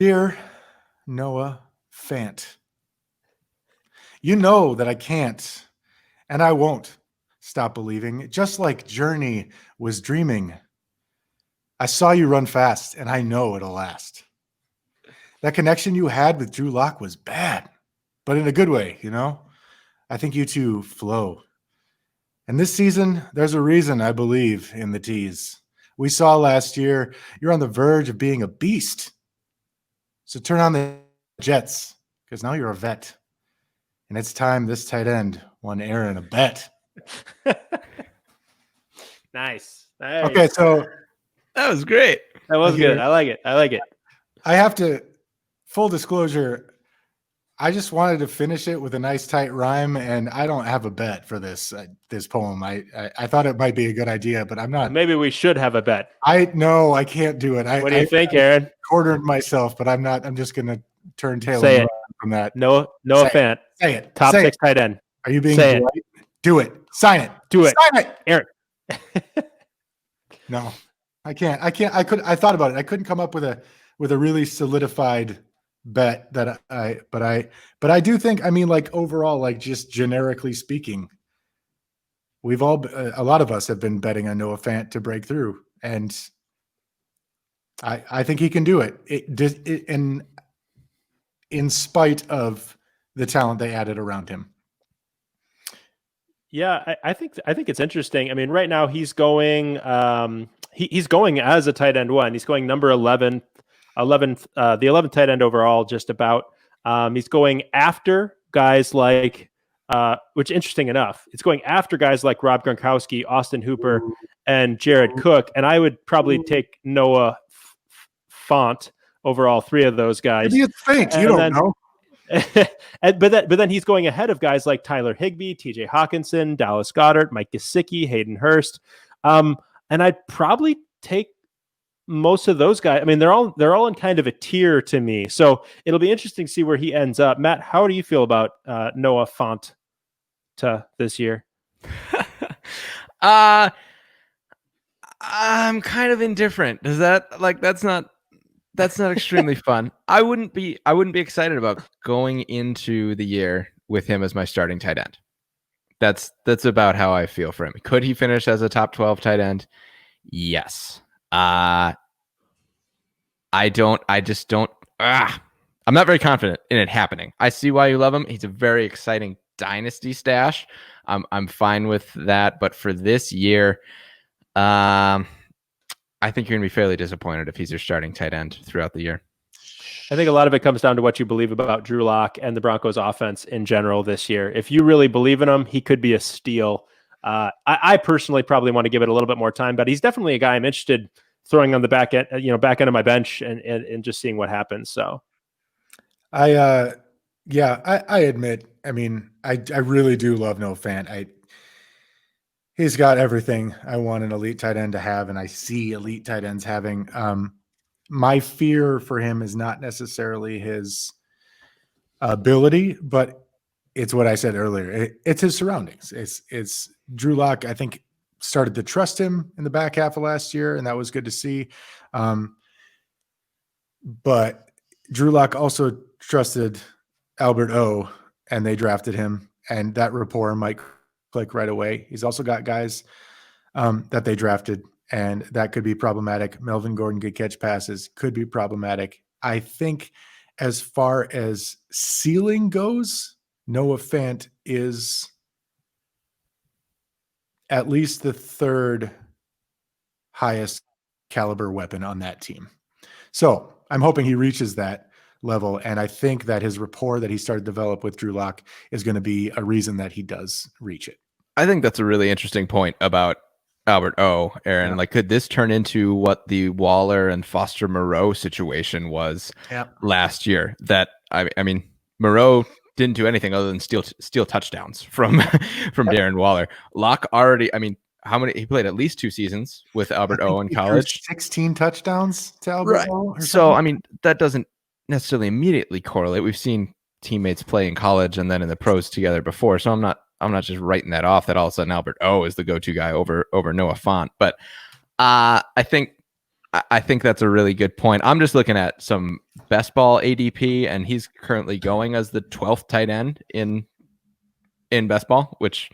Dear Noah Fant, you know that I can't and I won't stop believing. Just like Journey was dreaming, I saw you run fast and I know it'll last. That connection you had with Drew Lock was bad, but in a good way, you know? I think you two flow. And this season, there's a reason I believe in the tease. We saw last year you're on the verge of being a beast. So turn on the jets, because now you're a vet. And it's time this tight end won Aaron a bet. Nice. Okay, so that was great. That was good. I like it. I have to, full disclosure, I just wanted to finish it with a nice tight rhyme, and I don't have a bet for this poem. I thought it might be a good idea, but I'm not. Maybe we should have a bet. No, I can't do it. What do you think, Aaron? Cornered myself, but I'm not. I'm just gonna turn tail Say and it. run from that. Noah Fant. Say it. Top Say 6 it. tight end. Are you being Say polite? it. Do it. Sign it. Do it. Sign it. Aaron. No, I can't. I thought about it. I couldn't come up with a really solidified bet that but I do think, I mean, like overall, like just generically speaking, we've all, a lot of us have been betting on Noah Fant to break through, and I think he can do it. In spite of the talent they added around him. Yeah, I think it's interesting. I mean, right now he's going he's going as a tight end 1. He's going number 11, the 11th tight end overall, just about. He's going after guys like, which interesting enough, it's going after guys like Rob Gronkowski, Austin Hooper, and Jared Cook. And I would probably take Noah Fant over all 3 of those guys. Maybe it's fake. You don't know. but then he's going ahead of guys like Tyler Higbee, TJ Hawkinson, Dallas Goedert, Mike Gesicki, Hayden Hurst. And I'd probably take most of those guys. I mean, they're all in kind of a tier to me. So it'll be interesting to see where he ends up. Matt, how do you feel about Noah Fant this year? I'm kind of indifferent. Does that, like, that's not extremely fun. I wouldn't be excited about going into the year with him as my starting tight end. That's about how I feel for him. Could he finish as a top 12 tight end? Yes. I'm not very confident in it happening. I see why you love him. He's a very exciting dynasty stash. I'm fine with that. But for this year, I think you're going to be fairly disappointed if he's your starting tight end throughout the year. I think a lot of it comes down to what you believe about Drew Lock and the Broncos offense in general this year. If you really believe in him, he could be a steal. I personally probably want to give it a little bit more time, but he's definitely a guy I'm interested throwing on the back end of my bench and just seeing what happens. So I admit, I mean, I really do love Noah Fant. He's got everything I want an elite tight end to have, and I see elite tight ends having. My fear for him is not necessarily his ability, but it's what I said earlier. It's his surroundings. It's Drew Lock, I think, started to trust him in the back half of last year, and that was good to see. But Drew Lock also trusted Albert O, and they drafted him, and that rapport might click right away. He's also got guys that they drafted, and that could be problematic. Melvin Gordon could catch passes, could be problematic. I think as far as ceiling goes, Noah Fant is at least the 3rd highest caliber weapon on that team. So I'm hoping he reaches that level, and I think that his rapport that he started to develop with Drew Lock is going to be a reason that he does reach it. I think that's a really interesting point about Albert O, Aaron. Yeah. Like, could this turn into what the Waller and Foster Moreau situation was last year? That I mean, Moreau didn't do anything other than steal touchdowns from Darren Waller. Locke already, I mean, he played at least 2 seasons with Albert O in college. 16 touchdowns to Albert O. So, I mean, that doesn't necessarily immediately correlate. We've seen teammates play in college and then in the pros together before. So I'm not just writing that off that all of a sudden Albert O is the go-to guy over Noah Fant. But I think I think that's a really good point. I'm just looking at some best ball ADP, and he's currently going as the 12th tight end in best ball, which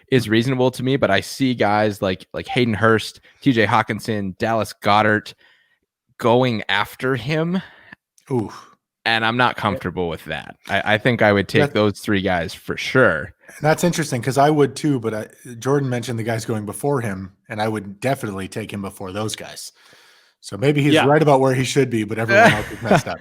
is reasonable to me. But I see guys like Hayden Hurst, TJ Hawkinson, Dallas Goedert going after him. Ooh. And I'm not comfortable with that. I think I would take those three guys for sure. That's interesting because I would too, but Jordan mentioned the guys going before him, and I would definitely take him before those guys. So maybe he's right about where he should be, but everyone else is messed up.